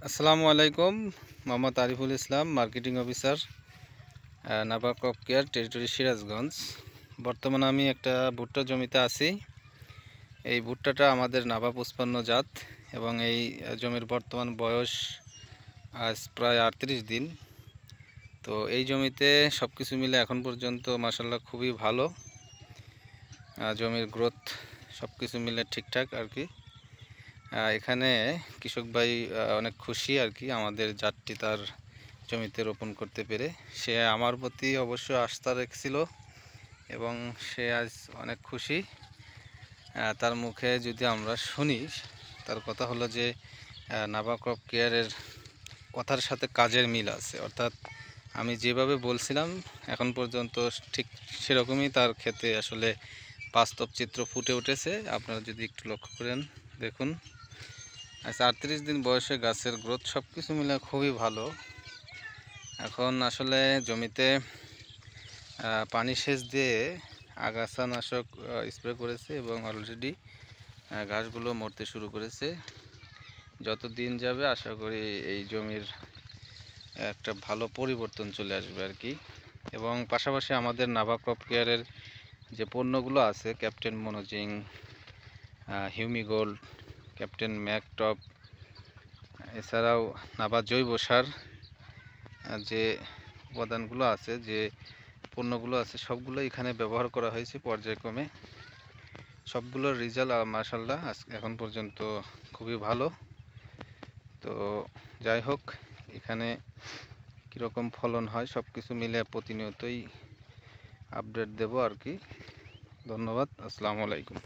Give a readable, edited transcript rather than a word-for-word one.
আসসালামু আলাইকুম। Mohammad Ariful Islam, marketing officer, Naba crop care, territory Sirajganj. বর্তমানে আমি একটা ভুট্টা জমিতে আছি। এই ভুট্টাটা আমাদের নাবা পুষ্পান্ন জাত এবং এই জমির বর্তমান বয়স আজ প্রায় 38 দিন। তো এই জমিতে সব কিছু মিলে এখন পর্যন্ত মাশাআল্লাহ খুবই ভালো। জমির গ্রোথ সব কিছু মিলে ঠিকঠাক আর কি। এখানে কৃষক ভাই অনেক খুশি আর কি আমাদের জাতটি তার জমিতে রোপণ করতে পেরে। সে আমার প্রতি অবশ্য আস্থা রেখেছিল এবং সে আজ অনেক খুশি। তার মুখে যদি আমরা শুনি, তার কথা হলো যে নাবা ক্রপ কেয়ারের কথার সাথে কাজের মিল আছে, অর্থাৎ আমি যেভাবে বলছিলাম এখন পর্যন্ত ঠিক সেরকমই তার ক্ষেতে আসলে বাস্তব চিত্র ফুটে উঠেছে। আপনারা যদি একটু লক্ষ্য করেন দেখুন, আচ্ছা 38 দিন বয়সে গাছের গ্রোথ সব কিছু মিলে খুবই ভালো। এখন আসলে জমিতে পানি সেচ দিয়ে আগাছানাশক স্প্রে করেছে এবং অলরেডি ঘাসগুলো মরতে শুরু করেছে। যত দিন যাবে আশা করি এই জমির একটা ভালো পরিবর্তন চলে আসবে আর কি। এবং পাশাপাশি আমাদের নাবা ক্রপ কেয়ারের যে পণ্যগুলো আছে, ক্যাপ্টেন মনোজিং, হিউমিগোল্ড, ক্যাপ্টেন ম্যাকটপ, এছাড়াও নাবা জৈব সার, যে উপাদানগুলো আছে, যে পণ্যগুলো আছে, সবগুলো এখানে ব্যবহার করা হয়েছে পর্যায়ক্রমে। সবগুলোর রেজাল্ট মাশাআল্লাহ এখন পর্যন্ত খুবই ভালো। তো যাই হোক, এখানে কীরকম ফলন হয় সব কিছু মিলে প্রতিনিয়তই আপডেট দেব আর কি। ধন্যবাদ। আসসালামু আলাইকুম।